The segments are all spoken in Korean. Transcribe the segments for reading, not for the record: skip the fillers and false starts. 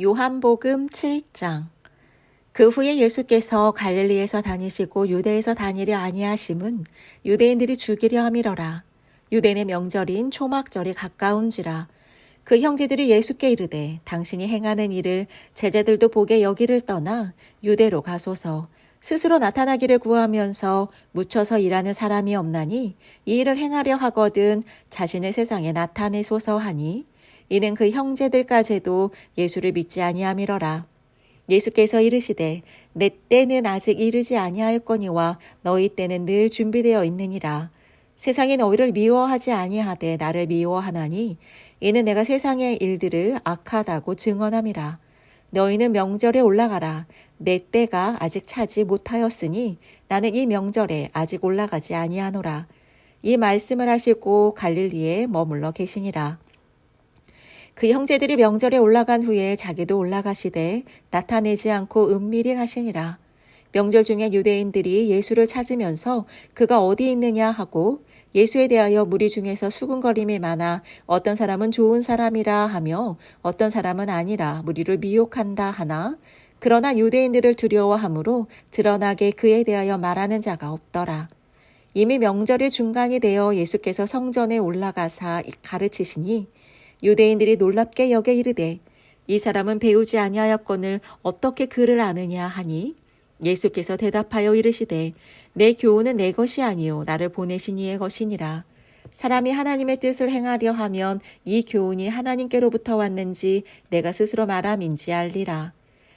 요한복음 7장. 그 후에 예수께서 갈릴리에서 다니시고 유대에서 다니려 아니하심은 유대인들이 죽이려 함이러라. 유대인의 명절인 초막절이 가까운지라. 그 형제들이 예수께 이르되 당신이 행하는 일을 제자들도 보게 여기를 떠나 유대로 가소서. 스스로 나타나기를 구하면서 묻혀서 일하는 사람이 없나니 이 일을 행하려 하거든 자신의 세상에 나타내소서 하니, 이는 그 형제들까지도 예수를 믿지 아니함이러라. 예수께서 이르시되 내 때는 아직 이르지 아니하였거니와 너희 때는 늘 준비되어 있느니라. 세상이 너희를 미워하지 아니하되 나를 미워하나니 이는 내가 세상의 일들을 악하다고 증언함이라. 너희는 명절에 올라가라. 내 때가 아직 차지 못하였으니 나는 이 명절에 아직 올라가지 아니하노라. 이 말씀을 하시고 갈릴리에 머물러 계시니라. 그 형제들이 명절에 올라간 후에 자기도 올라가시되 나타내지 않고 은밀히 가시니라. 명절 중에 유대인들이 예수를 찾으면서 그가 어디 있느냐 하고 예수에 대하여 무리 중에서 수군거림이 많아 어떤 사람은 좋은 사람이라 하며 어떤 사람은 아니라 무리를 미혹한다 하나, 그러나 유대인들을 두려워하므로 드러나게 그에 대하여 말하는 자가 없더라. 이미 명절의 중간이 되어 예수께서 성전에 올라가사 가르치시니 유대인들이 놀랍게 여겨 이르되 이 사람은 배우지 아니하였거늘 어떻게 그를 아느냐 하니, 예수께서 대답하여 이르시되 내 교훈은 내 것이 아니요 나를 보내신 이의 것이니라. 사람이 하나님의 뜻을 행하려 하면 이 교훈이 하나님께로부터 왔는지 내가 스스로 말함인지 알리라.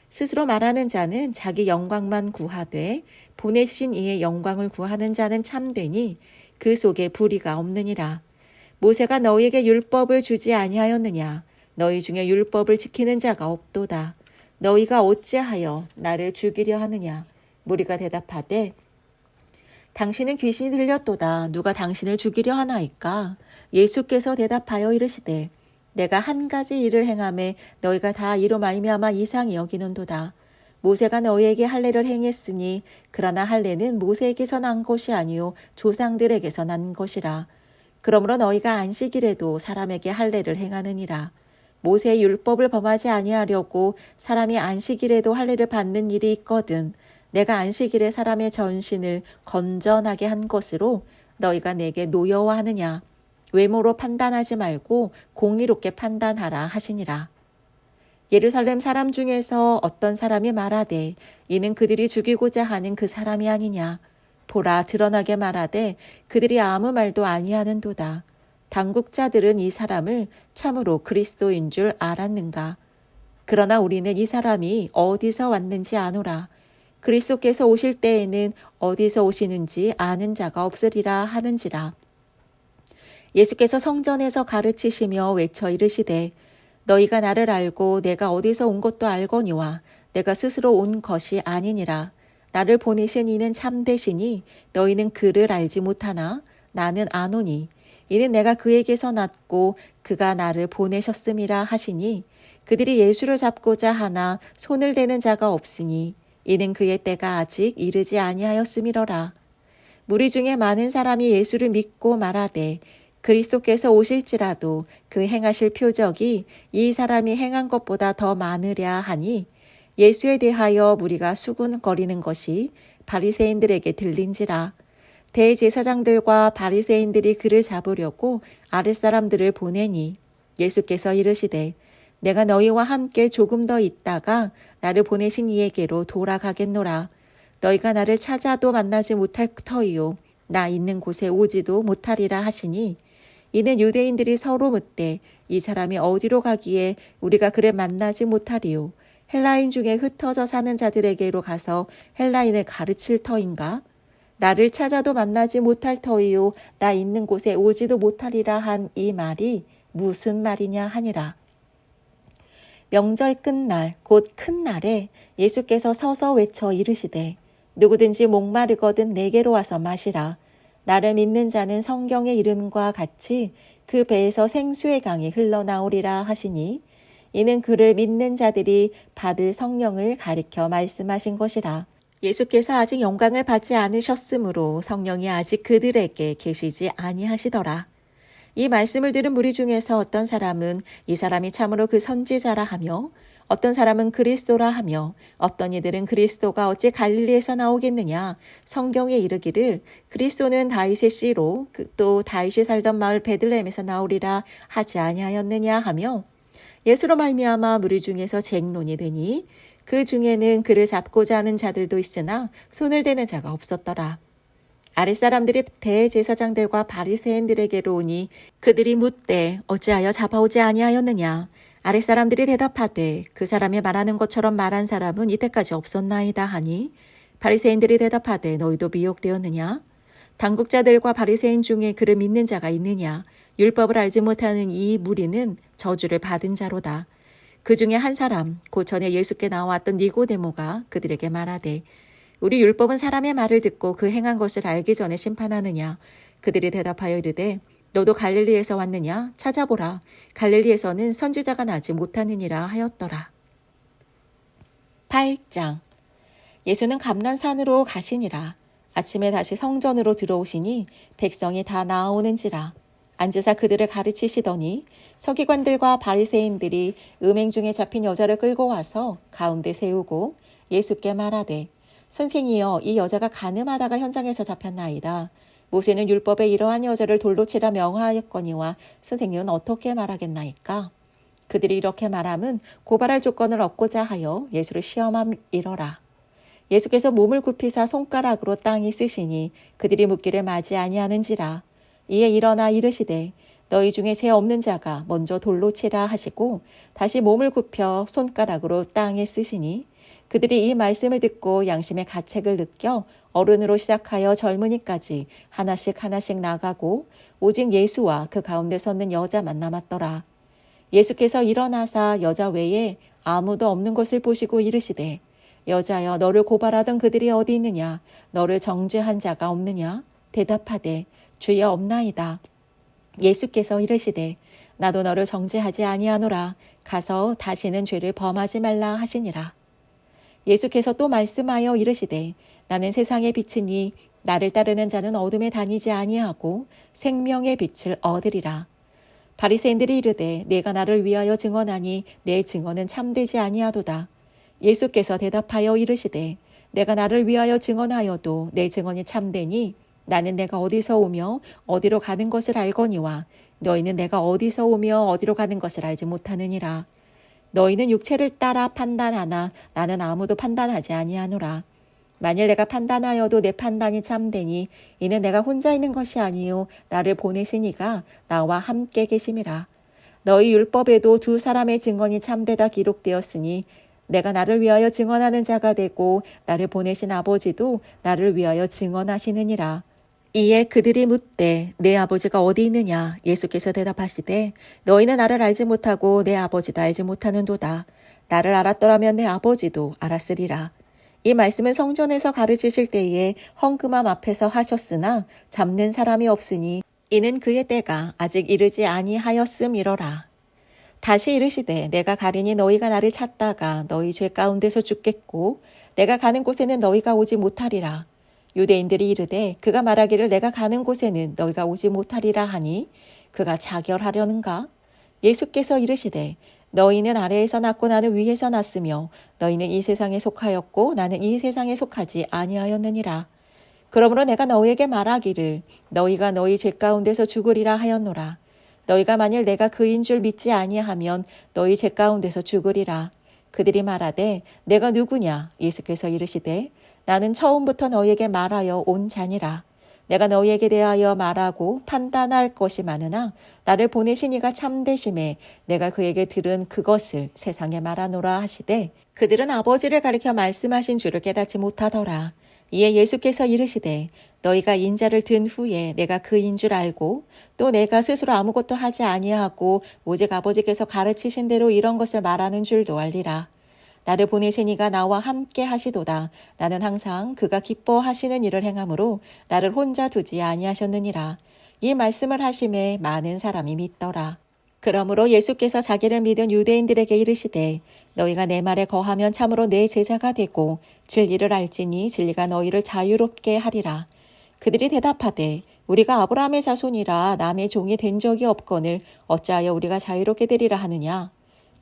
스스로 말하는 자는 자기 영광만 구하되 보내신 이의 영광을 구하는 자는 참되니 그 속에 불의가 없느니라. 모세가 너희에게 율법을 주지 아니하였느냐? 너희 중에 율법을 지키는 자가 없도다. 너희가 어찌하여 나를 죽이려 하느냐? 무리가 대답하되 당신은 귀신이 들렸도다. 누가 당신을 죽이려 하나이까? 예수께서 대답하여 이르시되 내가 한 가지 일을 행하매 너희가 다 이로 말미암아 이상히 여기는도다. 모세가 너희에게 할례를 행했으니 그러나 할례는 모세에게서 난 것이 아니요 조상들에게서 난 것이라. 그러므로 너희가 안식일에도 사람에게 할례를 행하느니라. 모세의 율법을 범하지 아니하려고 사람이 안식일에도 할례를 받는 일이 있거든 내가 안식일에 사람의 전신을 건전하게 한 것으로 너희가 내게 노여워하느냐? 외모로 판단하지 말고 공의롭게 판단하라 하시니라. 예루살렘 사람 중에서 어떤 사람이 말하되 이는 그들이 죽이고자 하는 그 사람이 아니냐? 보라, 드러나게 말하되 그들이 아무 말도 아니하는도다. 당국자들은 이 사람을 참으로 그리스도인 줄 알았는가? 그러나 우리는 이 사람이 어디서 왔는지 아노라. 그리스도께서 오실 때에는 어디서 오시는지 아는 자가 없으리라 하는지라. 예수께서 성전에서 가르치시며 외쳐 이르시되 너희가 나를 알고 내가 어디서 온 것도 알거니와 내가 스스로 온 것이 아니니라. 나를 보내신 이는 참되시니 너희는 그를 알지 못하나 나는 아노니 이는 내가 그에게서 났고 그가 나를 보내셨음이라 하시니, 그들이 예수를 잡고자 하나 손을 대는 자가 없으니 이는 그의 때가 아직 이르지 아니하였음이러라. 무리 중에 많은 사람이 예수를 믿고 말하되 그리스도께서 오실지라도 그 행하실 표적이 이 사람이 행한 것보다 더 많으랴 하니, 예수에 대하여 무리가 수군거리는 것이 바리새인들에게 들린지라. 대제사장들과 바리새인들이 그를 잡으려고 아랫사람들을 보내니 예수께서 이르시되 내가 너희와 함께 조금 더 있다가 나를 보내신 이에게로 돌아가겠노라. 너희가 나를 찾아도 만나지 못할 터이요 나 있는 곳에 오지도 못하리라 하시니, 이는 유대인들이 서로 묻되 이 사람이 어디로 가기에 우리가 그를 만나지 못하리요? 헬라인 중에 흩어져 사는 자들에게로 가서 헬라인을 가르칠 터인가? 나를 찾아도 만나지 못할 터이요 나 있는 곳에 오지도 못하리라 한 이 말이 무슨 말이냐 하니라. 명절 끝날 곧 큰 날에 예수께서 서서 외쳐 이르시되 누구든지 목마르거든 내게로 와서 마시라. 나를 믿는 자는 성경의 이름과 같이 그 배에서 생수의 강이 흘러나오리라 하시니, 이는 그를 믿는 자들이 받을 성령을 가리켜 말씀하신 것이라. 예수께서 아직 영광을 받지 않으셨으므로 성령이 아직 그들에게 계시지 아니하시더라. 이 말씀을 들은 무리 중에서 어떤 사람은 이 사람이 참으로 그 선지자라 하며, 어떤 사람은 그리스도라 하며 어떤 이들은 그리스도가 어찌 갈릴리에서 나오겠느냐. 성경에 이르기를 그리스도는 다윗의 씨로 또 다윗이 살던 마을 베들레헴에서 나오리라 하지 아니하였느냐 하며 예수로 말미암아 무리 중에서 쟁론이 되니 그 중에는 그를 잡고자 하는 자들도 있으나 손을 대는 자가 없었더라. 아랫사람들이 대제사장들과 바리새인들에게로 오니 그들이 묻되 어찌하여 잡아오지 아니하였느냐. 아랫사람들이 대답하되 그 사람이 말하는 것처럼 말한 사람은 이때까지 없었나이다 하니 바리새인들이 대답하되 너희도 미혹되었느냐. 당국자들과 바리새인 중에 그를 믿는 자가 있느냐. 율법을 알지 못하는 이 무리는 저주를 받은 자로다. 그 중에 한 사람 곧 전에 예수께 나왔던 니고데모가 그들에게 말하되 우리 율법은 사람의 말을 듣고 그 행한 것을 알기 전에 심판하느냐. 그들이 대답하여 이르되 너도 갈릴리에서 왔느냐. 찾아보라. 갈릴리에서는 선지자가 나지 못하느니라 하였더라. 8장. 예수는 감난산으로 가시니라. 아침에 다시 성전으로 들어오시니 백성이 다 나아오는지라. 앉으사 그들을 가르치시더니 서기관들과 바리새인들이 음행 중에 잡힌 여자를 끌고 와서 가운데 세우고 예수께 말하되 선생이여 이 여자가 간음하다가 현장에서 잡혔나이다. 모세는 율법에 이러한 여자를 돌로 치라 명하였거니와 선생님은 어떻게 말하겠나이까? 그들이 이렇게 말함은 고발할 조건을 얻고자 하여 예수를 시험함이러라. 예수께서 몸을 굽히사 손가락으로 땅에 쓰시니 그들이 묻기를 맞이 아니하는지라. 이에 일어나 이르시되 너희 중에 죄 없는 자가 먼저 돌로 치라 하시고 다시 몸을 굽혀 손가락으로 땅에 쓰시니 그들이 이 말씀을 듣고 양심의 가책을 느껴 어른으로 시작하여 젊은이까지 하나씩 하나씩 나가고 오직 예수와 그 가운데 섰는 여자만 남았더라. 예수께서 일어나사 여자 외에 아무도 없는 것을 보시고 이르시되 여자여 너를 고발하던 그들이 어디 있느냐. 너를 정죄한 자가 없느냐. 대답하되 주여 없나이다. 예수께서 이르시되 나도 너를 정죄하지 아니하노라. 가서 다시는 죄를 범하지 말라 하시니라. 예수께서 또 말씀하여 이르시되 나는 세상의 빛이니 나를 따르는 자는 어둠에 다니지 아니하고 생명의 빛을 얻으리라. 바리새인들이 이르되 내가 나를 위하여 증언하니 내 증언은 참되지 아니하도다. 예수께서 대답하여 이르시되 내가 나를 위하여 증언하여도 내 증언이 참되니 나는 내가 어디서 오며 어디로 가는 것을 알거니와 너희는 내가 어디서 오며 어디로 가는 것을 알지 못하느니라. 너희는 육체를 따라 판단하나 나는 아무도 판단하지 아니하노라. 만일 내가 판단하여도 내 판단이 참되니 이는 내가 혼자 있는 것이 아니요 나를 보내신 이가 나와 함께 계심이라. 너희 율법에도 두 사람의 증언이 참되다 기록되었으니 내가 나를 위하여 증언하는 자가 되고 나를 보내신 아버지도 나를 위하여 증언하시느니라. 이에 그들이 묻되 내 아버지가 어디 있느냐. 예수께서 대답하시되 너희는 나를 알지 못하고 내 아버지도 알지 못하는도다. 나를 알았더라면 내 아버지도 알았으리라. 이 말씀은 성전에서 가르치실 때에 헝금함 앞에서 하셨으나 잡는 사람이 없으니 이는 그의 때가 아직 이르지 아니하였음이러라. 다시 이르시되 내가 가리니 너희가 나를 찾다가 너희 죄 가운데서 죽겠고 내가 가는 곳에는 너희가 오지 못하리라. 유대인들이 이르되 그가 말하기를 내가 가는 곳에는 너희가 오지 못하리라 하니 그가 자결하려는가? 예수께서 이르시되 너희는 아래에서 났고 나는 위에서 났으며 너희는 이 세상에 속하였고 나는 이 세상에 속하지 아니하였느니라. 그러므로 내가 너희에게 말하기를 너희가 너희 죄 가운데서 죽으리라 하였노라. 너희가 만일 내가 그인 줄 믿지 아니하면 너희 죄 가운데서 죽으리라. 그들이 말하되 내가 누구냐? 예수께서 이르시되 나는 처음부터 너희에게 말하여 온 자니라. 내가 너희에게 대하여 말하고 판단할 것이 많으나 나를 보내신 이가 참되심에 내가 그에게 들은 그것을 세상에 말하노라 하시되 그들은 아버지를 가리켜 말씀하신 줄을 깨닫지 못하더라. 이에 예수께서 이르시되 너희가 인자를 든 후에 내가 그인 줄 알고 또 내가 스스로 아무것도 하지 아니하고 오직 아버지께서 가르치신 대로 이런 것을 말하는 줄도 알리라. 나를 보내신 이가 나와 함께 하시도다. 나는 항상 그가 기뻐하시는 일을 행함으로 나를 혼자 두지 아니하셨느니라. 이 말씀을 하심에 많은 사람이 믿더라. 그러므로 예수께서 자기를 믿은 유대인들에게 이르시되 너희가 내 말에 거하면 참으로 내 제자가 되고 진리를 알지니 진리가 너희를 자유롭게 하리라. 그들이 대답하되 우리가 아브라함의 자손이라 남의 종이 된 적이 없거늘 어찌하여 우리가 자유롭게 되리라 하느냐.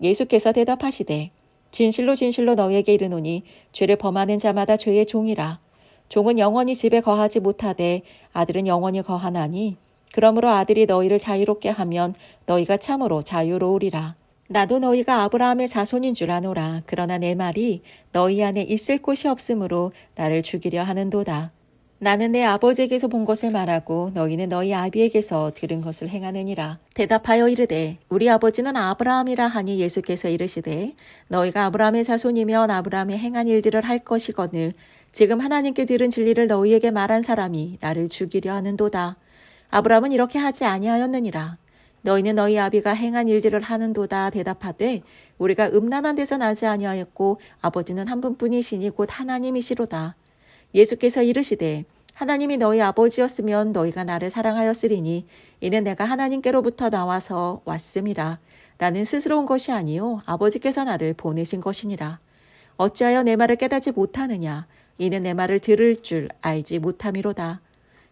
예수께서 대답하시되 진실로 진실로 너희에게 이르노니 죄를 범하는 자마다 죄의 종이라. 종은 영원히 집에 거하지 못하되 아들은 영원히 거하나니 그러므로 아들이 너희를 자유롭게 하면 너희가 참으로 자유로우리라. 나도 너희가 아브라함의 자손인 줄 아노라. 그러나 내 말이 너희 안에 있을 곳이 없으므로 나를 죽이려 하는도다. 나는 내 아버지에게서 본 것을 말하고 너희는 너희 아비에게서 들은 것을 행하느니라. 대답하여 이르되 우리 아버지는 아브라함이라 하니 예수께서 이르시되 너희가 아브라함의 자손이면 아브라함이 행한 일들을 할 것이거늘 지금 하나님께 들은 진리를 너희에게 말한 사람이 나를 죽이려 하는도다. 아브라함은 이렇게 하지 아니하였느니라. 너희는 너희 아비가 행한 일들을 하는도다 대답하되 우리가 음란한 데서 나지 아니하였고 아버지는 한 분뿐이시니 곧 하나님이시로다. 예수께서 이르시되 하나님이 너희 아버지였으면 너희가 나를 사랑하였으리니 이는 내가 하나님께로부터 나와서 왔음이라. 나는 스스로 온 것이 아니요 아버지께서 나를 보내신 것이니라. 어찌하여 내 말을 깨닫지 못하느냐. 이는 내 말을 들을 줄 알지 못함이로다.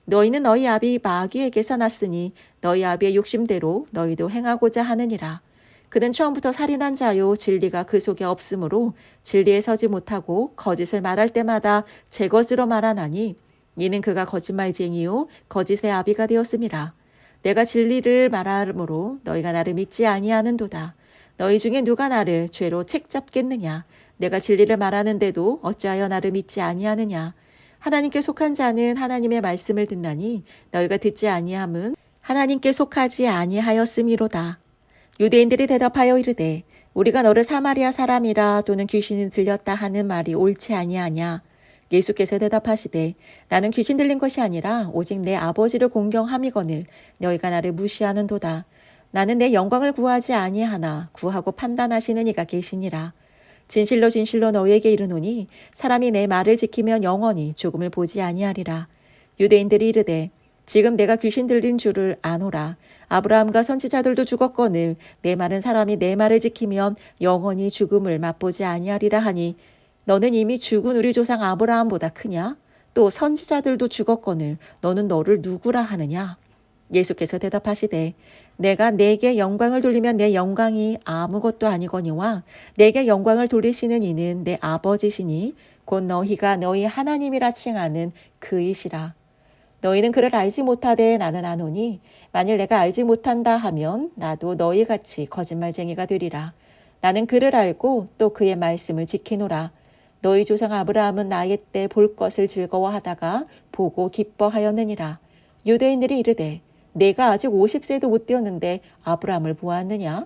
너희는 너희 아비 마귀에게서 났으니 너희 아비의 욕심대로 너희도 행하고자 하느니라. 그는 처음부터 살인한 자요 진리가 그 속에 없으므로 진리에 서지 못하고 거짓을 말할 때마다 제 것으로 말하나니 이는 그가 거짓말쟁이요 거짓의 아비가 되었음이라. 내가 진리를 말하므로 너희가 나를 믿지 아니하는도다. 너희 중에 누가 나를 죄로 책잡겠느냐. 내가 진리를 말하는데도 어찌하여 나를 믿지 아니하느냐. 하나님께 속한 자는 하나님의 말씀을 듣나니 너희가 듣지 아니함은 하나님께 속하지 아니하였음이로다. 유대인들이 대답하여 이르되 우리가 너를 사마리아 사람이라 또는 귀신이 들렸다 하는 말이 옳지 아니하냐. 예수께서 대답하시되 나는 귀신 들린 것이 아니라 오직 내 아버지를 공경함이거늘 너희가 나를 무시하는도다. 나는 내 영광을 구하지 아니하나 구하고 판단하시는 이가 계시니라. 진실로 진실로 너희에게 이르노니 사람이 내 말을 지키면 영원히 죽음을 보지 아니하리라. 유대인들이 이르되 지금 내가 귀신 들린 줄을 아노라. 아브라함과 선지자들도 죽었거늘 내 말은 사람이 내 말을 지키면 영원히 죽음을 맛보지 아니하리라 하니 너는 이미 죽은 우리 조상 아브라함보다 크냐? 또 선지자들도 죽었거늘 너는 너를 누구라 하느냐? 예수께서 대답하시되 내가 내게 영광을 돌리면 내 영광이 아무것도 아니거니와 내게 영광을 돌리시는 이는 내 아버지시니 곧 너희가 너희 하나님이라 칭하는 그이시라. 너희는 그를 알지 못하되 나는 아노니 만일 내가 알지 못한다 하면 나도 너희같이 거짓말쟁이가 되리라. 나는 그를 알고 또 그의 말씀을 지키노라. 너희 조상 아브라함은 나의 때 볼 것을 즐거워하다가 보고 기뻐하였느니라. 유대인들이 이르되 내가 아직 50세도 못 되었는데 아브라함을 보았느냐?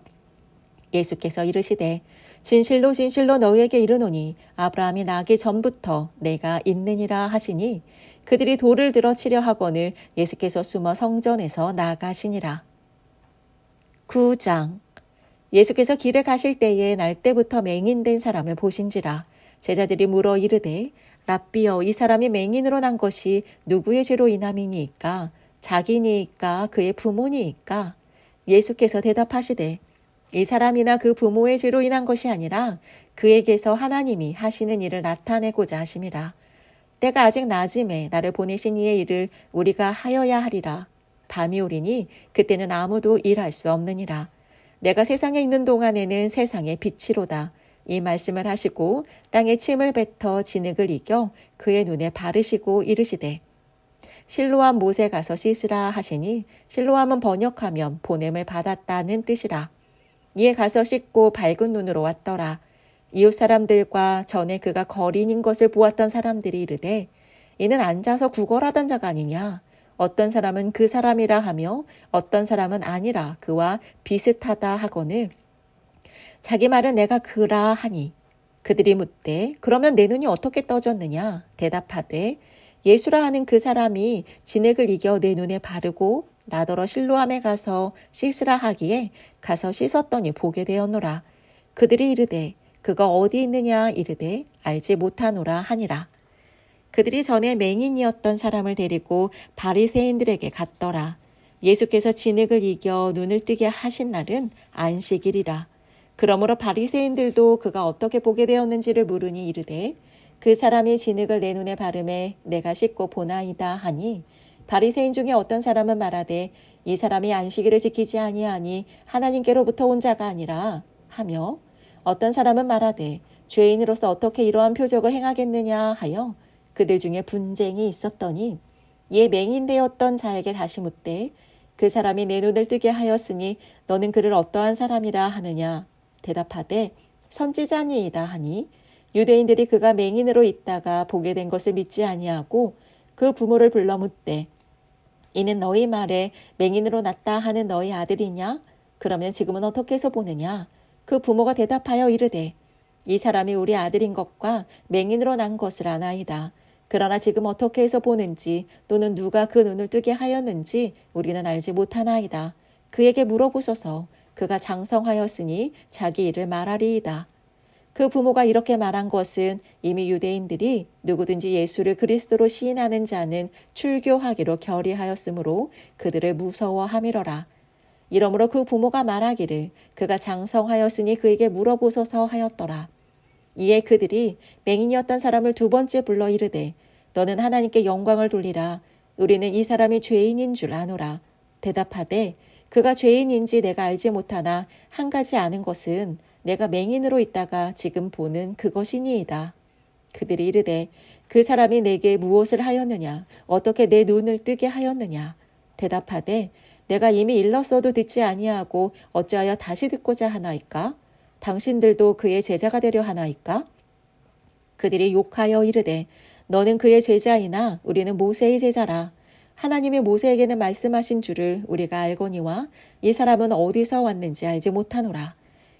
예수께서 이르시되 진실로 진실로 너희에게 이르노니 아브라함이 나기 전부터 내가 있느니라 하시니 그들이 돌을 들어 치려 하거늘 예수께서 숨어 성전에서 나가시니라. 9장. 예수께서 길을 가실 때에 날 때부터 맹인된 사람을 보신지라. 제자들이 물어 이르되 랍비여 이 사람이 맹인으로 난 것이 누구의 죄로 인함이니이까 자기니이까 그의 부모니이까? 예수께서 대답하시되 이 사람이나 그 부모의 죄로 인한 것이 아니라 그에게서 하나님이 하시는 일을 나타내고자 하심이라. 때가 아직 낮음에 나를 보내신 이의 일을 우리가 하여야 하리라. 밤이 오리니 그때는 아무도 일할 수 없느니라. 내가 세상에 있는 동안에는 세상의 빛이로다. 이 말씀을 하시고 땅에 침을 뱉어 진흙을 이겨 그의 눈에 바르시고 이르시되 실로암 못에 가서 씻으라 하시니 실로암은 번역하면 보냄을 받았다는 뜻이라. 이에 가서 씻고 밝은 눈으로 왔더라. 이웃 사람들과 전에 그가 거린인 것을 보았던 사람들이 이르되 이는 앉아서 구걸하던 자가 아니냐. 어떤 사람은 그 사람이라 하며 어떤 사람은 아니라 그와 비슷하다 하거늘 자기 말은 내가 그라 하니 그들이 묻되 그러면 내 눈이 어떻게 떠졌느냐. 대답하되 예수라 하는 그 사람이 진액을 이겨 내 눈에 바르고 나더러 실로암에 가서 씻으라 하기에 가서 씻었더니 보게 되었노라. 그들이 이르되 그가 어디 있느냐 이르되 알지 못하노라 하니라. 그들이 전에 맹인이었던 사람을 데리고 바리새인들에게 갔더라. 예수께서 진흙을 이겨 눈을 뜨게 하신 날은 안식일이라. 그러므로 바리새인들도 그가 어떻게 보게 되었는지를 물으니 이르되 그 사람이 진흙을 내 눈에 바르매 내가 씻고 보나이다 하니 바리새인 중에 어떤 사람은 말하되 이 사람이 안식일을 지키지 아니하니 하나님께로부터 온 자가 아니라 하며 어떤 사람은 말하되 죄인으로서 어떻게 이러한 표적을 행하겠느냐 하여 그들 중에 분쟁이 있었더니 이에 맹인되었던 자에게 다시 묻되 그 사람이 내 눈을 뜨게 하였으니 너는 그를 어떠한 사람이라 하느냐. 대답하되 선지자니이다 하니 유대인들이 그가 맹인으로 있다가 보게 된 것을 믿지 아니하고 그 부모를 불러 묻되 이는 너희 말에 맹인으로 났다 하는 너희 아들이냐? 그러면 지금은 어떻게 해서 보느냐? 그 부모가 대답하여 이르되 이 사람이 우리 아들인 것과 맹인으로 난 것을 아나이다. 그러나 지금 어떻게 해서 보는지 또는 누가 그 눈을 뜨게 하였는지 우리는 알지 못하나이다. 그에게 물어보소서. 그가 장성하였으니 자기 일을 말하리이다. 그 부모가 이렇게 말한 것은 이미 유대인들이 누구든지 예수를 그리스도로 시인하는 자는 출교하기로 결의하였으므로 그들을 무서워함이러라. 이러므로 그 부모가 말하기를 그가 장성하였으니 그에게 물어보소서 하였더라. 이에 그들이 맹인이었던 사람을 두 번째 불러 이르되 너는 하나님께 영광을 돌리라. 우리는 이 사람이 죄인인 줄 아노라. 대답하되 그가 죄인인지 내가 알지 못하나 한 가지 아는 것은 내가 맹인으로 있다가 지금 보는 그것이니이다. 그들이 이르되 그 사람이 내게 무엇을 하였느냐? 어떻게 내 눈을 뜨게 하였느냐? 대답하되 내가 이미 일렀어도 듣지 아니하고 어찌하여 다시 듣고자 하나이까? 당신들도 그의 제자가 되려 하나이까? 그들이 욕하여 이르되 너는 그의 제자이나 우리는 모세의 제자라. 하나님이 모세에게는 말씀하신 줄을 우리가 알거니와 이 사람은 어디서 왔는지 알지 못하노라.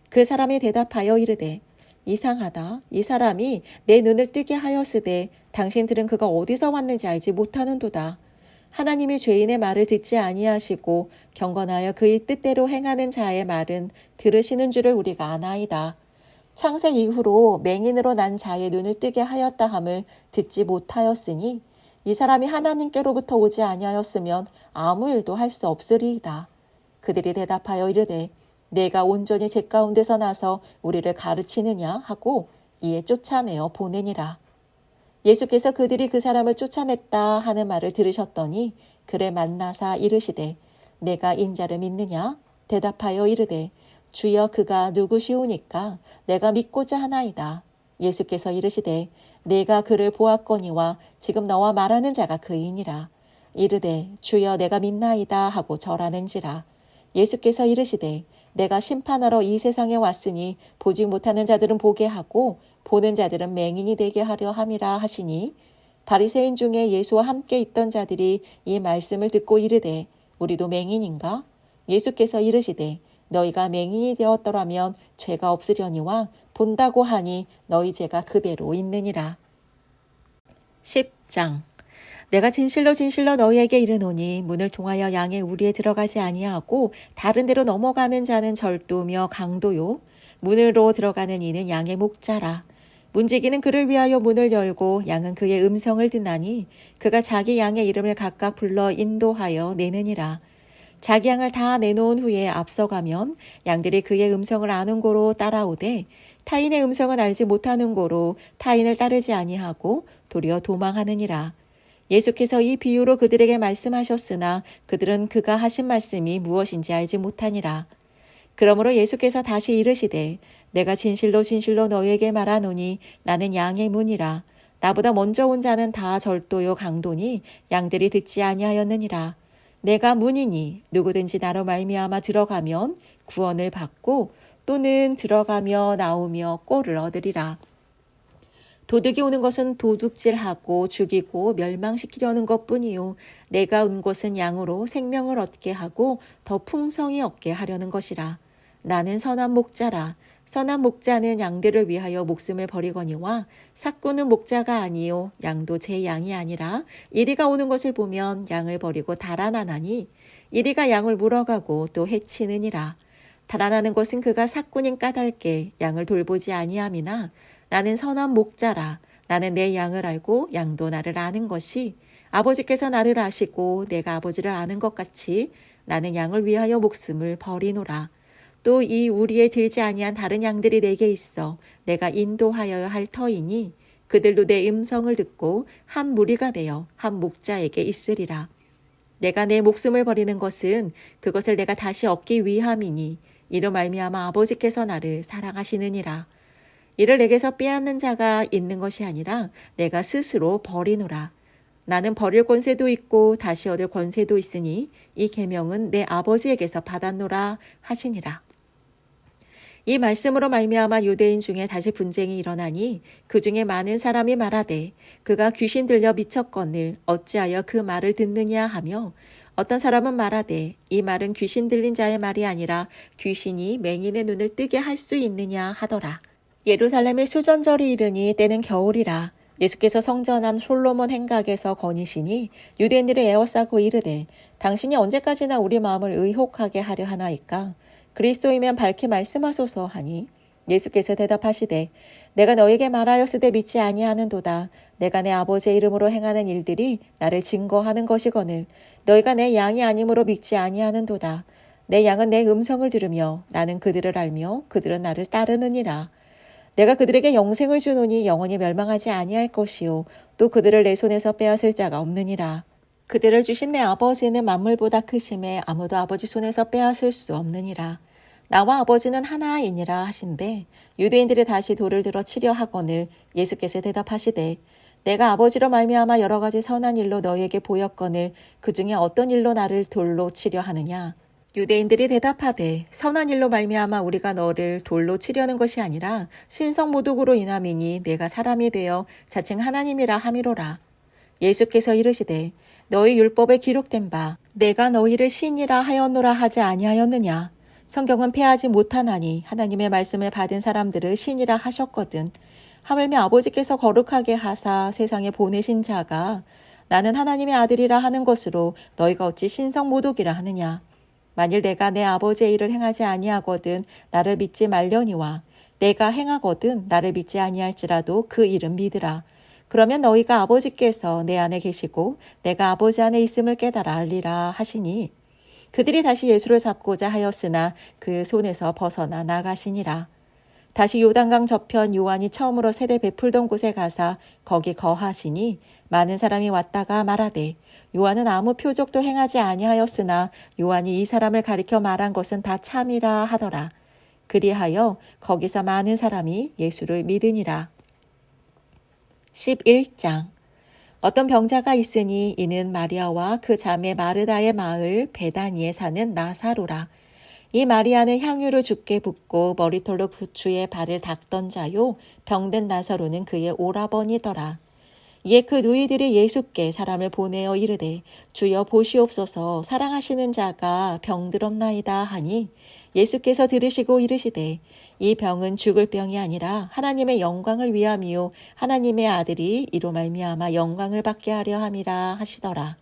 그 사람이 대답하여 이르되 이상하다. 이 사람이 내 눈을 뜨게 하였으되 당신들은 그가 어디서 왔는지 알지 못하는도다. 하나님이 죄인의 말을 듣지 아니하시고 경건하여 그의 뜻대로 행하는 자의 말은 들으시는 줄을 우리가 아나이다. 창세 이후로 맹인으로 난 자의 눈을 뜨게 하였다 함을 듣지 못하였으니 이 사람이 하나님께로부터 오지 아니하였으면 아무 일도 할 수 없으리이다. 그들이 대답하여 이르되 내가 온전히 제 가운데서 나서 우리를 가르치느냐 하고 이에 쫓아내어 보내니라. 예수께서 그들이 그 사람을 쫓아냈다 하는 말을 들으셨더니 그를 만나사 이르시되 내가 인자를 믿느냐? 대답하여 이르되 주여 그가 누구시오니까 내가 믿고자 하나이다. 예수께서 이르시되 내가 그를 보았거니와 지금 너와 말하는 자가 그이니라. 이르되 주여 내가 믿나이다 하고 절하는지라. 예수께서 이르시되 내가 심판하러 이 세상에 왔으니 보지 못하는 자들은 보게 하고 보는 자들은 맹인이 되게 하려 함이라 하시니 바리새인 중에 예수와 함께 있던 자들이 이 말씀을 듣고 이르되 우리도 맹인인가? 예수께서 이르시되 너희가 맹인이 되었더라면 죄가 없으려니와 본다고 하니 너희 죄가 그대로 있느니라. 10장 내가 진실로 진실로 너희에게 이르노니 문을 통하여 양의 우리에 들어가지 아니하고 다른 데로 넘어가는 자는 절도며 강도요 문으로 들어가는 이는 양의 목자라. 문지기는 그를 위하여 문을 열고 양은 그의 음성을 듣나니 그가 자기 양의 이름을 각각 불러 인도하여 내느니라. 자기 양을 다 내놓은 후에 앞서가면 양들이 그의 음성을 아는 고로 따라오되 타인의 음성은 알지 못하는 고로 타인을 따르지 아니하고 도리어 도망하느니라. 예수께서 이 비유로 그들에게 말씀하셨으나 그들은 그가 하신 말씀이 무엇인지 알지 못하니라. 그러므로 예수께서 다시 이르시되 내가 진실로 진실로 너희에게 말하노니 나는 양의 문이라. 나보다 먼저 온 자는 다 절도요 강도니 양들이 듣지 아니하였느니라. 내가 문이니 누구든지 나로 말미암아 들어가면 구원을 받고 또는 들어가며 나오며 꼴을 얻으리라. 도둑이 오는 것은 도둑질하고 죽이고 멸망시키려는 것뿐이요 내가 온 것은 양으로 생명을 얻게 하고 더 풍성히 얻게 하려는 것이라. 나는 선한 목자라. 선한 목자는 양들을 위하여 목숨을 버리거니와 삭구는 목자가 아니요 양도 제 양이 아니라 이리가 오는 것을 보면 양을 버리고 달아나나니 이리가 양을 물어가고 또 해치느니라. 달아나는 것은 그가 삭군인 까닭에 양을 돌보지 아니함이나 나는 선한 목자라. 나는 내 양을 알고 양도 나를 아는 것이 아버지께서 나를 아시고 내가 아버지를 아는 것 같이 나는 양을 위하여 목숨을 버리노라. 또 이 우리에 들지 아니한 다른 양들이 내게 있어 내가 인도하여야 할 터이니 그들도 내 음성을 듣고 한 무리가 되어 한 목자에게 있으리라. 내가 내 목숨을 버리는 것은 그것을 내가 다시 얻기 위함이니 이로 말미암아 아버지께서 나를 사랑하시느니라. 이를 내게서 빼앗는 자가 있는 것이 아니라 내가 스스로 버리노라. 나는 버릴 권세도 있고 다시 얻을 권세도 있으니 이 계명은 내 아버지에게서 받았노라 하시니라. 이 말씀으로 말미암아 유대인 중에 다시 분쟁이 일어나니 그 중에 많은 사람이 말하되 그가 귀신 들려 미쳤거늘 어찌하여 그 말을 듣느냐 하며 어떤 사람은 말하되 이 말은 귀신 들린 자의 말이 아니라 귀신이 맹인의 눈을 뜨게 할 수 있느냐 하더라. 예루살렘의 수전절이 이르니 때는 겨울이라. 예수께서 성전한 솔로몬 행각에서 거니시니 유대인들을 에워싸고 이르되 당신이 언제까지나 우리 마음을 의혹하게 하려 하나이까. 그리스도이면 밝히 말씀하소서 하니 예수께서 대답하시되 내가 너에게 말하였으되 믿지 아니하는도다. 내가 내 아버지의 이름으로 행하는 일들이 나를 증거하는 것이거늘 너희가 내 양이 아니므로 믿지 아니하는도다. 내 양은 내 음성을 들으며 나는 그들을 알며 그들은 나를 따르느니라. 내가 그들에게 영생을 주노니 영원히 멸망하지 아니할 것이요 또 그들을 내 손에서 빼앗을 자가 없느니라. 그들을 주신 내 아버지는 만물보다 크심에 아무도 아버지 손에서 빼앗을 수 없느니라. 나와 아버지는 하나이니라 하신대 유대인들이 다시 돌을 들어 치려 하거늘 예수께서 대답하시되 내가 아버지로 말미암아 여러 가지 선한 일로 너희에게 보였거늘 그 중에 어떤 일로 나를 돌로 치려 하느냐. 유대인들이 대답하되 선한 일로 말미암아 우리가 너를 돌로 치려는 것이 아니라 신성 모독으로 인함이니 내가 사람이 되어 자칭 하나님이라 함이로라. 예수께서 이르시되 너희 율법에 기록된 바 내가 너희를 신이라 하였노라 하지 아니하였느냐. 성경은 패하지 못하나니 하나님의 말씀을 받은 사람들을 신이라 하셨거든. 하물며 아버지께서 거룩하게 하사 세상에 보내신 자가 나는 하나님의 아들이라 하는 것으로 너희가 어찌 신성 모독이라 하느냐. 만일 내가 내 아버지의 일을 행하지 아니하거든 나를 믿지 말려니와 내가 행하거든 나를 믿지 아니할지라도 그 일은 믿으라. 그러면 너희가 아버지께서 내 안에 계시고 내가 아버지 안에 있음을 깨달아 알리라 하시니 그들이 다시 예수를 잡고자 하였으나 그 손에서 벗어나 나가시니라. 다시 요단강 저편 요한이 처음으로 세례 베풀던 곳에 가사 거기 거하시니 많은 사람이 왔다가 말하되 요한은 아무 표적도 행하지 아니하였으나 요한이 이 사람을 가리켜 말한 것은 다 참이라 하더라. 그리하여 거기서 많은 사람이 예수를 믿으니라. 11장 어떤 병자가 있으니 이는 마리아와 그 자매 마르다의 마을 베다니에 사는 나사로라. 이 마리아는 향유를 주께 붓고 머리털로 주의 발을 닦던 자요 병든 나사로는 그의 오라버니더라. 이에 그 누이들이 예수께 사람을 보내어 이르되 주여 보시옵소서 사랑하시는 자가 병들었나이다 하니 예수께서 들으시고 이르시되 이 병은 죽을 병이 아니라 하나님의 영광을 위함이요 하나님의 아들이 이로 말미암아 영광을 받게 하려 함이라 하시더라.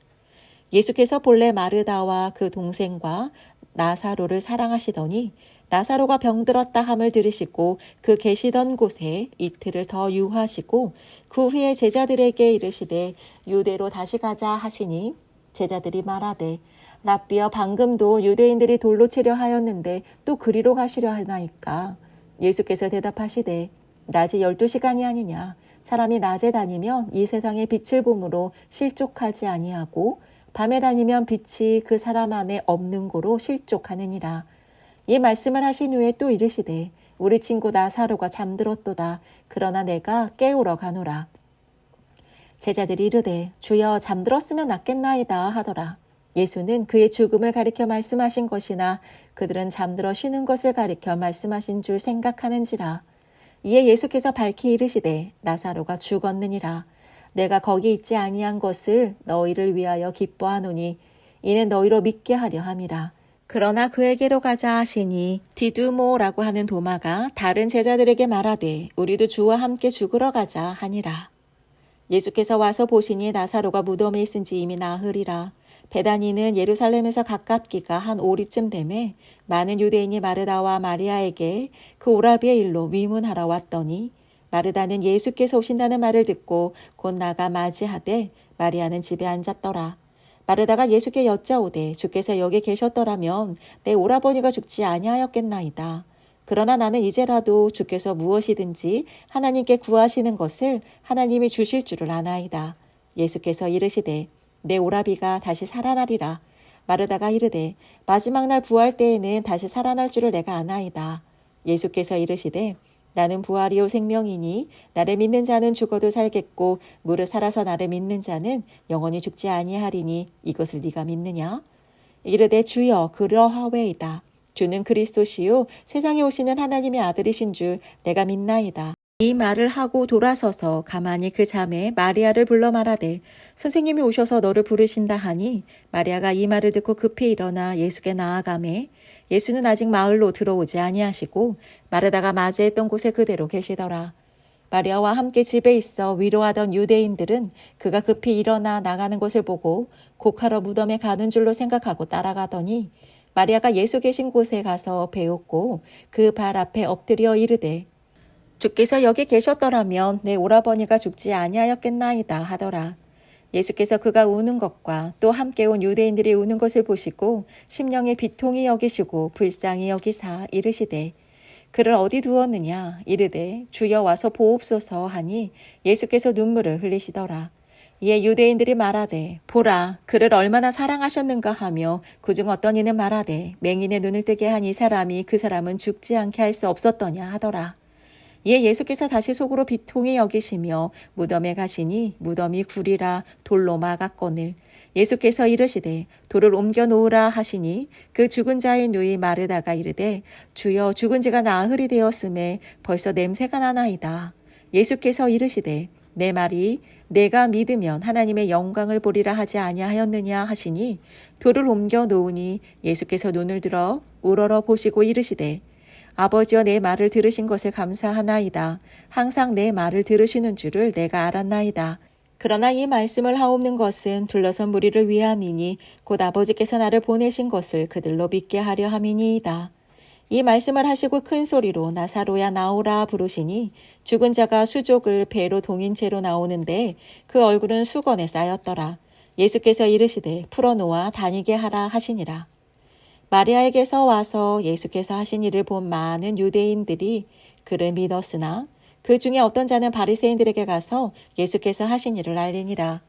예수께서 본래 마르다와 그 동생과 나사로를 사랑하시더니 나사로가 병들었다 함을 들으시고 그 계시던 곳에 이틀을 더 유하시고 그 후에 제자들에게 이르시되 유대로 다시 가자 하시니 제자들이 말하되 랍비여 방금도 유대인들이 돌로 치려 하였는데 또 그리로 가시려 하나이까. 예수께서 대답하시되 낮에 12시간이 아니냐. 사람이 낮에 다니면 이 세상의 빛을 보므로 실족하지 아니하고 밤에 다니면 빛이 그 사람 안에 없는 고로 실족하느니라. 이 말씀을 하신 후에 또 이르시되 우리 친구 나사로가 잠들었도다. 그러나 내가 깨우러 가노라. 제자들이 이르되 주여 잠들었으면 낫겠나이다 하더라. 예수는 그의 죽음을 가리켜 말씀하신 것이나 그들은 잠들어 쉬는 것을 가리켜 말씀하신 줄 생각하는지라. 이에 예수께서 밝히 이르시되 나사로가 죽었느니라. 내가 거기 있지 아니한 것을 너희를 위하여 기뻐하노니 이는 너희로 믿게 하려 함이라. 그러나 그에게로 가자 하시니 디두모라고 하는 도마가 다른 제자들에게 말하되 우리도 주와 함께 죽으러 가자 하니라. 예수께서 와서 보시니 나사로가 무덤에 있은 지 이미 나흘이라. 베다니는 예루살렘에서 가깝기가 한 오리쯤 되매 많은 유대인이 마르다와 마리아에게 그 오라비의 일로 위문하러 왔더니 마르다는 예수께서 오신다는 말을 듣고 곧 나가 맞이하되 마리아는 집에 앉았더라. 마르다가 예수께 여짜오되 주께서 여기 계셨더라면 내 오라버니가 죽지 아니하였겠나이다. 그러나 나는 이제라도 주께서 무엇이든지 하나님께 구하시는 것을 하나님이 주실 줄을 아나이다. 예수께서 이르시되 내 오라비가 다시 살아나리라. 마르다가 이르되 마지막 날 부활 때에는 다시 살아날 줄을 내가 아나이다. 예수께서 이르시되 나는 부활이요 생명이니 나를 믿는 자는 죽어도 살겠고 무릇 살아서 나를 믿는 자는 영원히 죽지 아니하리니 이것을 네가 믿느냐? 이르되 주여 그러하외이다. 주는 그리스도시요 세상에 오시는 하나님의 아들이신 줄 내가 믿나이다. 이 말을 하고 돌아서서 가만히 그 자매 마리아를 불러 말하되 선생님이 오셔서 너를 부르신다 하니 마리아가 이 말을 듣고 급히 일어나 예수께 나아가매 예수는 아직 마을로 들어오지 아니하시고 마르다가 맞이했던 곳에 그대로 계시더라. 마리아와 함께 집에 있어 위로하던 유대인들은 그가 급히 일어나 나가는 것을 보고 곡하러 무덤에 가는 줄로 생각하고 따라가더니 마리아가 예수 계신 곳에 가서 배웠고 그 발 앞에 엎드려 이르되 주께서 여기 계셨더라면 내 오라버니가 죽지 아니하였겠나이다 하더라. 예수께서 그가 우는 것과 또 함께 온 유대인들이 우는 것을 보시고 심령에 비통히 여기시고 불쌍히 여기사 이르시되 그를 어디 두었느냐 이르되 주여 와서 보옵소서 하니 예수께서 눈물을 흘리시더라. 이에 유대인들이 말하되 보라 그를 얼마나 사랑하셨는가 하며 그중 어떤 이는 말하되 맹인의 눈을 뜨게 한 이 사람이 그 사람은 죽지 않게 할 수 없었더냐 하더라. 이에 예수께서 다시 속으로 비통히 여기시며 무덤에 가시니 무덤이 구리라 돌로 막았거늘 예수께서 이르시되 돌을 옮겨 놓으라 하시니 그 죽은 자의 누이 마르다가 이르되 주여 죽은 지가 나흘이 되었음에 벌써 냄새가 나나이다. 예수께서 이르시되 내 말이 내가 믿으면 하나님의 영광을 보리라 하지 아니하였느냐 하시니 돌을 옮겨 놓으니 예수께서 눈을 들어 우러러 보시고 이르시되 아버지여 내 말을 들으신 것을 감사하나이다. 항상 내 말을 들으시는 줄을 내가 알았나이다. 그러나 이 말씀을 하옵는 것은 둘러선 무리를 위함이니 곧 아버지께서 나를 보내신 것을 그들로 믿게 하려 함이니이다. 이 말씀을 하시고 큰 소리로 나사로야 나오라 부르시니 죽은 자가 수족을 배로 동인 채로 나오는데 그 얼굴은 수건에 쌓였더라. 예수께서 이르시되 풀어놓아 다니게 하라 하시니라. 마리아에게서 와서 예수께서 하신 일을 본 많은 유대인들이 그를 믿었으나 그 중에 어떤 자는 바리새인들에게 가서 예수께서 하신 일을 알리니라.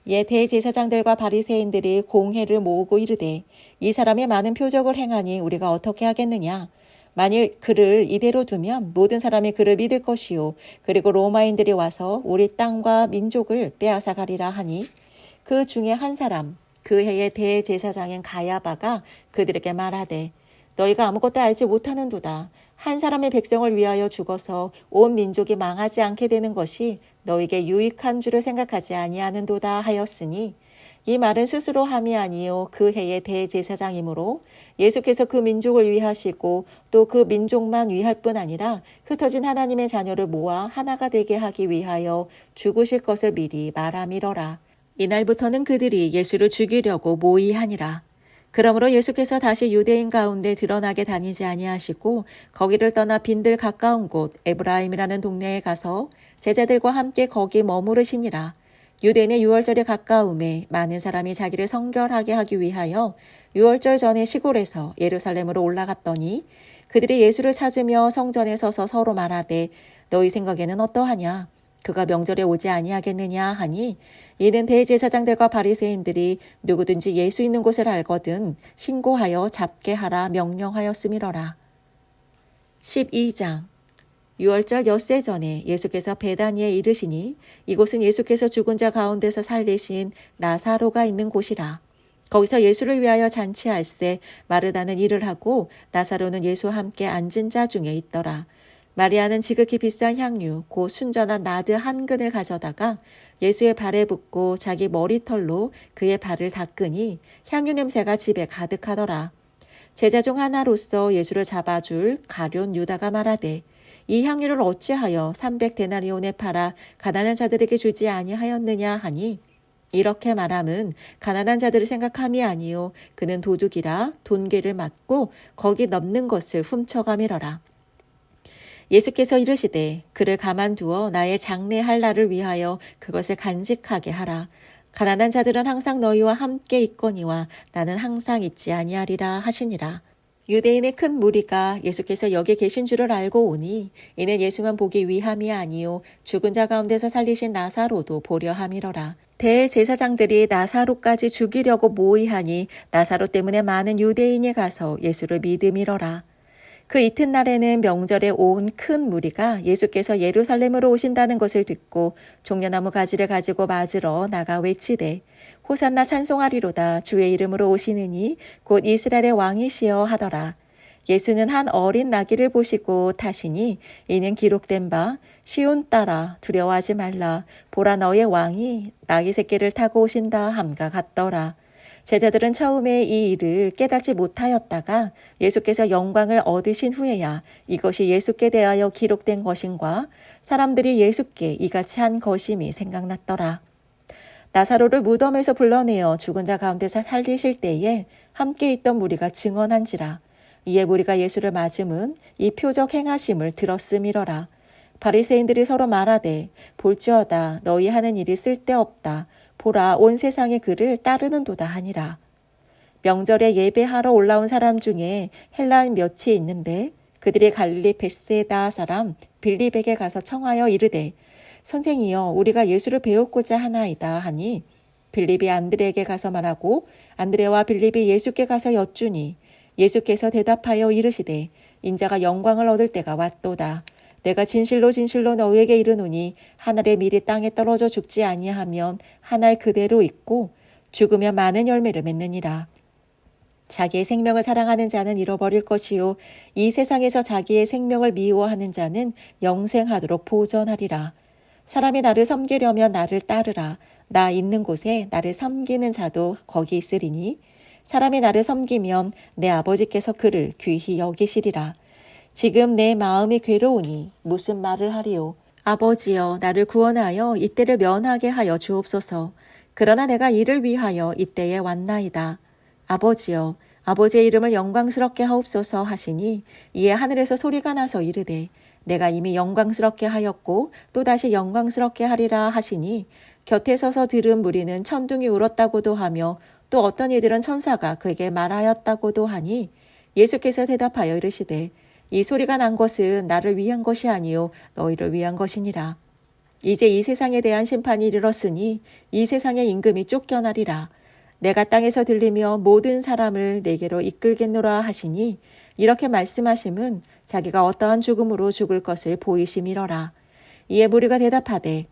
이에 대제사장들과 바리새인들이 공회를 모으고 이르되 이 사람이 많은 표적을 행하니 우리가 어떻게 하겠느냐. 만일 그를 이대로 두면 모든 사람이 그를 믿을 것이요 그리고 로마인들이 와서 우리 땅과 민족을 빼앗아 가리라 하니 그 중에 한 사람 그 해의 대제사장인 가야바가 그들에게 말하되 너희가 아무것도 알지 못하는도다. 한 사람의 백성을 위하여 죽어서 온 민족이 망하지 않게 되는 것이 너희에게 유익한 줄을 생각하지 아니하는도다 하였으니 이 말은 스스로 함이 아니요 그 해의 대제사장이므로 예수께서 그 민족을 위하시고 또 그 민족만 위할 뿐 아니라 흩어진 하나님의 자녀를 모아 하나가 되게 하기 위하여 죽으실 것을 미리 말함이러라. 이날부터는 그들이 예수를 죽이려고 모의하니라. 그러므로 예수께서 다시 유대인 가운데 드러나게 다니지 아니하시고 거기를 떠나 빈들 가까운 곳 에브라임이라는 동네에 가서 제자들과 함께 거기 머무르시니라. 유대인의 유월절이 가까움에 많은 사람이 자기를 성결하게 하기 위하여 유월절 전에 시골에서 예루살렘으로 올라갔더니 그들이 예수를 찾으며 성전에 서서 서로 말하되 너희 생각에는 어떠하냐? 그가 명절에 오지 아니하겠느냐 하니 이는 대제사장들과 바리새인들이 누구든지 예수 있는 곳을 알거든 신고하여 잡게 하라 명령하였음이러라. 12장 유월절 엿새 전에 예수께서 베다니에 이르시니 이곳은 예수께서 죽은 자 가운데서 살리신 나사로가 있는 곳이라. 거기서 예수를 위하여 잔치할세 마르다는 일을 하고 나사로는 예수와 함께 앉은 자 중에 있더라. 마리아는 지극히 비싼 향유 곧 순전한 나드 한 근을 가져다가 예수의 발에 붓고 자기 머리털로 그의 발을 닦으니 향유 냄새가 집에 가득하더라. 제자 중 하나로서 예수를 잡아줄 가룟 유다가 말하되 이 향유를 어찌하여 300데나리온에 팔아 가난한 자들에게 주지 아니하였느냐 하니 이렇게 말함은 가난한 자들을 생각함이 아니요 그는 도둑이라 돈괴를 맞고 거기 넣는 것을 훔쳐가미러라. 예수께서 이르시되 그를 가만두어 나의 장례할 날을 위하여 그것을 간직하게 하라. 가난한 자들은 항상 너희와 함께 있거니와 나는 항상 있지 아니하리라 하시니라. 유대인의 큰 무리가 예수께서 여기 계신 줄을 알고 오니 이는 예수만 보기 위함이 아니요 죽은 자 가운데서 살리신 나사로도 보려 함이러라. 대제사장들이 나사로까지 죽이려고 모의하니 나사로 때문에 많은 유대인이 가서 예수를 믿음이러라. 그 이튿날에는 명절에 온 큰 무리가 예수께서 예루살렘으로 오신다는 것을 듣고 종려나무 가지를 가지고 맞으러 나가 외치되 호산나 찬송하리로다 주의 이름으로 오시느니 곧 이스라엘의 왕이시여 하더라. 예수는 한 어린 나귀를 보시고 타시니 이는 기록된 바 시온 딸아 두려워하지 말라 보라 너의 왕이 나귀 새끼를 타고 오신다 함과 같더라. 제자들은 처음에 이 일을 깨닫지 못하였다가 예수께서 영광을 얻으신 후에야 이것이 예수께 대하여 기록된 것인과 사람들이 예수께 이같이 한 것임이 생각났더라. 나사로를 무덤에서 불러내어 죽은 자 가운데서 살리실 때에 함께 있던 무리가 증언한지라. 이에 무리가 예수를 맞음은 이 표적 행하심을 들었음이러라. 바리새인들이 서로 말하되 볼지어다 너희 하는 일이 쓸데없다. 보라 온 세상의 그를 따르는도다 하니라. 명절에 예배하러 올라온 사람 중에 헬라인 몇이 있는데 그들이 갈릴리 벳세다 사람 빌립에게 가서 청하여 이르되 선생이여 우리가 예수를 배우고자 하나이다 하니 빌립이 안드레에게 가서 말하고 안드레와 빌립이 예수께 가서 여쭈니 예수께서 대답하여 이르시되 인자가 영광을 얻을 때가 왔도다. 내가 진실로 진실로 너희에게 이르노니 한 알의 밀이 땅에 떨어져 죽지 아니하면 한 알 그대로 있고 죽으면 많은 열매를 맺느니라. 자기의 생명을 사랑하는 자는 잃어버릴 것이요 이 세상에서 자기의 생명을 미워하는 자는 영생하도록 보전하리라. 사람이 나를 섬기려면 나를 따르라. 나 있는 곳에 나를 섬기는 자도 거기 있으리니 사람이 나를 섬기면 내 아버지께서 그를 귀히 여기시리라. 지금 내 마음이 괴로우니 무슨 말을 하리요. 아버지여 나를 구원하여 이때를 면하게 하여 주옵소서. 그러나 내가 이를 위하여 이때에 왔나이다. 아버지여 아버지의 이름을 영광스럽게 하옵소서 하시니 이에 하늘에서 소리가 나서 이르되 내가 이미 영광스럽게 하였고 또다시 영광스럽게 하리라 하시니 곁에 서서 들은 무리는 천둥이 울었다고도 하며 또 어떤 이들은 천사가 그에게 말하였다고도 하니 예수께서 대답하여 이르시되 이 소리가 난 것은 나를 위한 것이 아니요 너희를 위한 것이니라. 이제 이 세상에 대한 심판이 이르렀으니 이 세상의 임금이 쫓겨나리라. 내가 땅에서 들리며 모든 사람을 내게로 이끌겠노라 하시니 이렇게 말씀하심은 자기가 어떠한 죽음으로 죽을 것을 보이심이러라. 이에 무리가 대답하되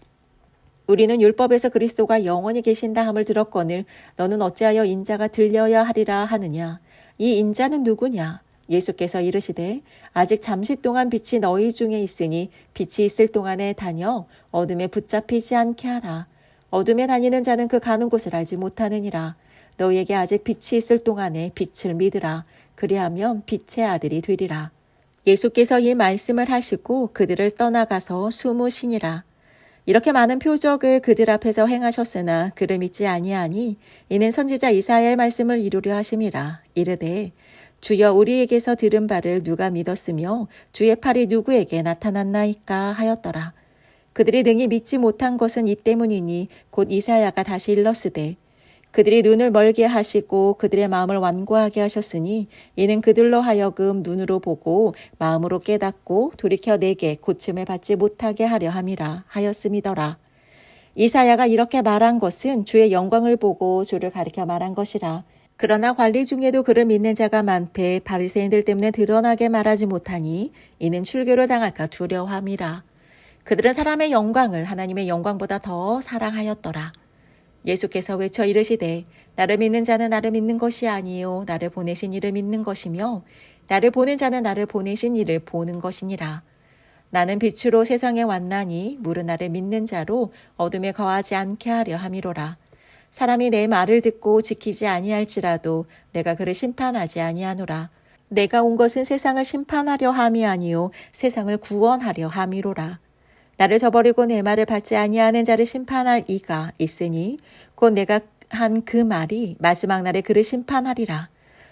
우리는 율법에서 그리스도가 영원히 계신다 함을 들었거늘 너는 어찌하여 인자가 들려야 하리라 하느냐. 이 인자는 누구냐. 예수께서 이르시되 아직 잠시 동안 빛이 너희 중에 있으니 빛이 있을 동안에 다녀 어둠에 붙잡히지 않게 하라. 어둠에 다니는 자는 그 가는 곳을 알지 못하느니라. 너희에게 아직 빛이 있을 동안에 빛을 믿으라. 그리하면 빛의 아들이 되리라. 예수께서 이 말씀을 하시고 그들을 떠나가서 숨으시니라. 이렇게 많은 표적을 그들 앞에서 행하셨으나 그를 믿지 아니하니 이는 선지자 이사야의 말씀을 이루려 하심이라. 이르되 주여 우리에게서 들은 바를 누가 믿었으며 주의 팔이 누구에게 나타났나이까 하였더라. 그들이 능히 믿지 못한 것은 이 때문이니 곧 이사야가 다시 일렀으되 그들이 눈을 멀게 하시고 그들의 마음을 완고하게 하셨으니 이는 그들로 하여금 눈으로 보고 마음으로 깨닫고 돌이켜 내게 고침을 받지 못하게 하려 함이라 하였음이더라. 이사야가 이렇게 말한 것은 주의 영광을 보고 주를 가리켜 말한 것이라. 그러나 관리 중에도 그를 믿는 자가 많되 바리새인들 때문에 드러나게 말하지 못하니 이는 출교를 당할까 두려워함이라. 그들은 사람의 영광을 하나님의 영광보다 더 사랑하였더라. 예수께서 외쳐 이르시되 나를 믿는 자는 나를 믿는 것이 아니요 나를 보내신 이를 믿는 것이며 나를 보낸 자는 나를 보내신 이를 보는 것이니라. 나는 빛으로 세상에 왔나니 물은 나를 믿는 자로 어둠에 거하지 않게 하려 함이로라. 사람이 내 말을 듣고 지키지 아니할지라도 내가 그를 심판하지 아니하노라. 내가 온 것은 세상을 심판하려 함이 아니요 세상을 구원하려 함이로라. 나를 저버리고 내 말을 받지 아니하는 자를 심판할 이가 있으니 곧 내가 한 그 말이 마지막 날에 그를 심판하리라.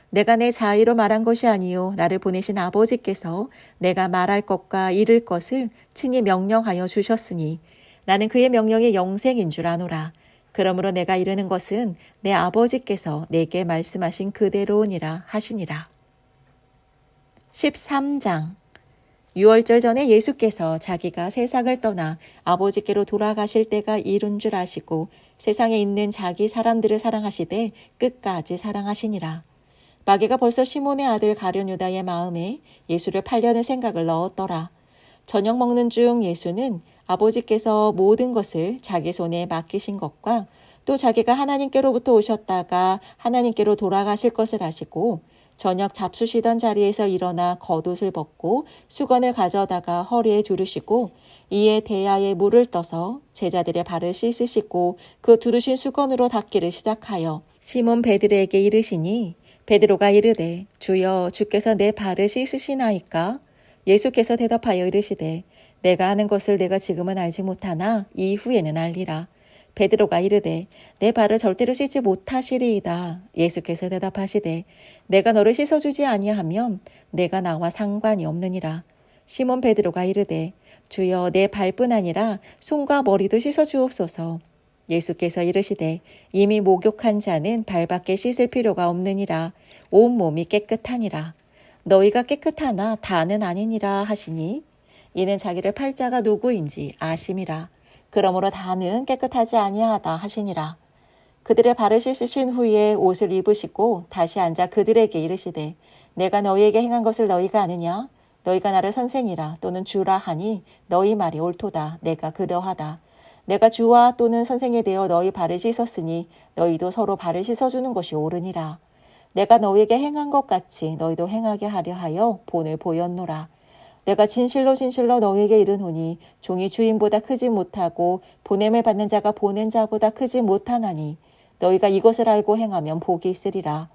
내가 내 자의로 말한 것이 아니요 나를 보내신 아버지께서 내가 말할 것과 이를 것을 친히 명령하여 주셨으니 나는 그의 명령이 영생인 줄 아노라. 그러므로 내가 이르는 것은 내 아버지께서 내게 말씀하신 그대로니라 하시니라. 13장 유월절 전에 예수께서 자기가 세상을 떠나 아버지께로 돌아가실 때가 이룬 줄 아시고 세상에 있는 자기 사람들을 사랑하시되 끝까지 사랑하시니라. 마귀가 벌써 시몬의 아들 가룟 유다의 마음에 예수를 팔려는 생각을 넣었더라. 저녁 먹는 중 예수는 아버지께서 모든 것을 자기 손에 맡기신 것과 또 자기가 하나님께로부터 오셨다가 하나님께로 돌아가실 것을 아시고 저녁 잡수시던 자리에서 일어나 겉옷을 벗고 수건을 가져다가 허리에 두르시고 이에 대야에 물을 떠서 제자들의 발을 씻으시고 그 두르신 수건으로 닦기를 시작하여 시몬 베드로에게 이르시니 베드로가 이르되 주여 주께서 내 발을 씻으시나이까? 예수께서 대답하여 이르시되 내가 하는 것을 내가 지금은 알지 못하나 이후에는 알리라. 베드로가 이르되 내 발을 절대로 씻지 못하시리이다. 예수께서 대답하시되 내가 너를 씻어주지 아니하면 내가 나와 상관이 없느니라. 시몬 베드로가 이르되 주여 내 발뿐 아니라 손과 머리도 씻어주옵소서. 예수께서 이르시되 이미 목욕한 자는 발밖에 씻을 필요가 없느니라. 온 몸이 깨끗하니라. 너희가 깨끗하나 다는 아니니라 하시니 이는 자기를 팔 자가 누구인지 아심이라. 그러므로 다는 깨끗하지 아니하다 하시니라. 그들의 발을 씻으신 후에 옷을 입으시고 다시 앉아 그들에게 이르시되 내가 너희에게 행한 것을 너희가 아느냐? 너희가 나를 선생이라 또는 주라 하니 너희 말이 옳도다. 내가 그러하다. 내가 주와 또는 선생이 되어 너희 발을 씻었으니 너희도 서로 발을 씻어주는 것이 옳으니라. 내가 너희에게 행한 것 같이 너희도 행하게 하려 하여 본을 보였노라. 내가 진실로 진실로 너희에게 이르노니 종이 주인보다 크지 못하고 보냄을 받는 자가 보낸 자보다 크지 못하나니 너희가 이것을 알고 행하면 복이 있으리라.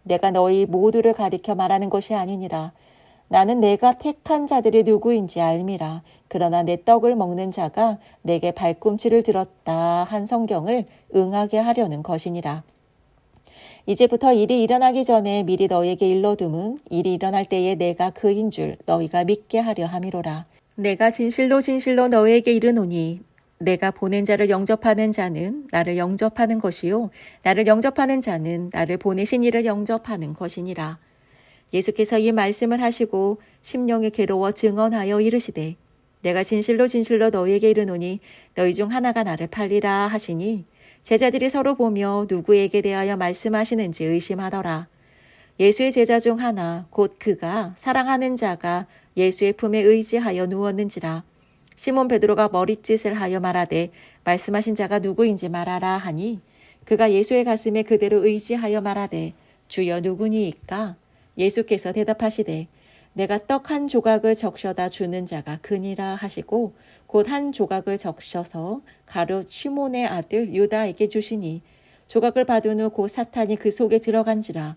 내가 너희 모두를 가리켜 말하는 것이 아니니라. 나는 내가 택한 자들이 누구인지 알미라. 그러나 내 떡을 먹는 자가 내게 발꿈치를 들었다 한 성경을 응하게 하려는 것이니라. 이제부터 일이 일어나기 전에 미리 너희에게 일러둠은 일이 일어날 때에 내가 그인 줄 너희가 믿게 하려 함이로라. 내가 진실로 진실로 너희에게 이르노니 내가 보낸 자를 영접하는 자는 나를 영접하는 것이요 나를 영접하는 자는 나를 보내신 이를 영접하는 것이니라. 예수께서 이 말씀을 하시고 심령이 괴로워 증언하여 이르시되 내가 진실로 진실로 너희에게 이르노니 너희 중 하나가 나를 팔리라 하시니 제자들이 서로 보며 누구에게 대하여 말씀하시는지 의심하더라. 예수의 제자 중 하나 곧 그가 사랑하는 자가 예수의 품에 의지하여 누웠는지라. 시몬 베드로가 머릿짓을 하여 말하되 말씀하신 자가 누구인지 말하라 하니 그가 예수의 가슴에 그대로 의지하여 말하되 주여 누구니이까? 예수께서 대답하시되 내가 떡 한 조각을 적셔다 주는 자가 그니라 하시고 곧 한 조각을 적셔서 가룟 시몬의 아들 유다에게 주시니 조각을 받은 후 곧 사탄이 그 속에 들어간지라.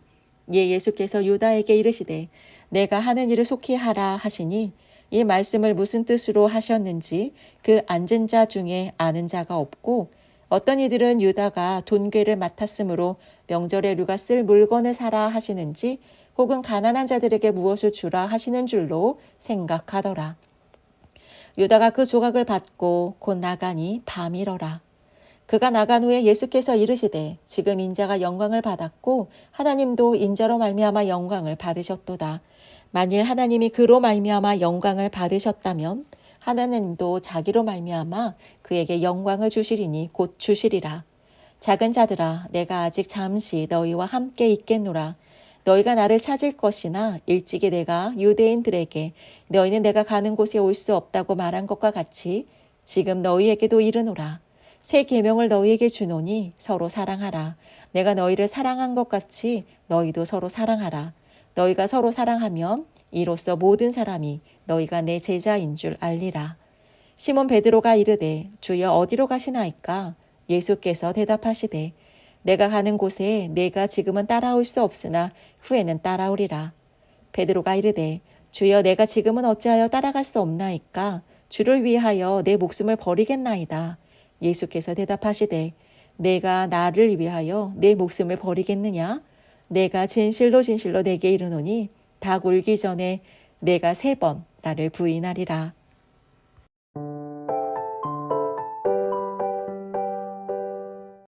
예수께서 유다에게 이르시되 내가 하는 일을 속히 하라 하시니 이 말씀을 무슨 뜻으로 하셨는지 그 앉은 자 중에 아는 자가 없고 어떤 이들은 유다가 돈괴를 맡았으므로 명절에 누가 쓸 물건을 사라 하시는지 혹은 가난한 자들에게 무엇을 주라 하시는 줄로 생각하더라. 유다가 그 조각을 받고 곧 나가니 밤이러라. 그가 나간 후에 예수께서 이르시되 지금 인자가 영광을 받았고 하나님도 인자로 말미암아 영광을 받으셨도다. 만일 하나님이 그로 말미암아 영광을 받으셨다면 하나님도 자기로 말미암아 그에게 영광을 주시리니 곧 주시리라. 작은 자들아 내가 아직 잠시 너희와 함께 있겠노라. 너희가 나를 찾을 것이나 일찍이 내가 유대인들에게 너희는 내가 가는 곳에 올 수 없다고 말한 것과 같이 지금 너희에게도 이르노라. 새 계명을 너희에게 주노니 서로 사랑하라. 내가 너희를 사랑한 것 같이 너희도 서로 사랑하라. 너희가 서로 사랑하면 이로써 모든 사람이 너희가 내 제자인 줄 알리라. 시몬 베드로가 이르되 주여 어디로 가시나이까? 예수께서 대답하시되 내가 가는 곳에 내가 지금은 따라올 수 없으나 후에는 따라오리라. 베드로가 이르되 주여 내가 지금은 어찌하여 따라갈 수 없나이까? 주를 위하여 내 목숨을 버리겠나이다. 예수께서 대답하시되 내가 나를 위하여 내 목숨을 버리겠느냐? 내가 진실로 진실로 내게 이르노니 닭 울기 전에 내가 3번 나를 부인하리라.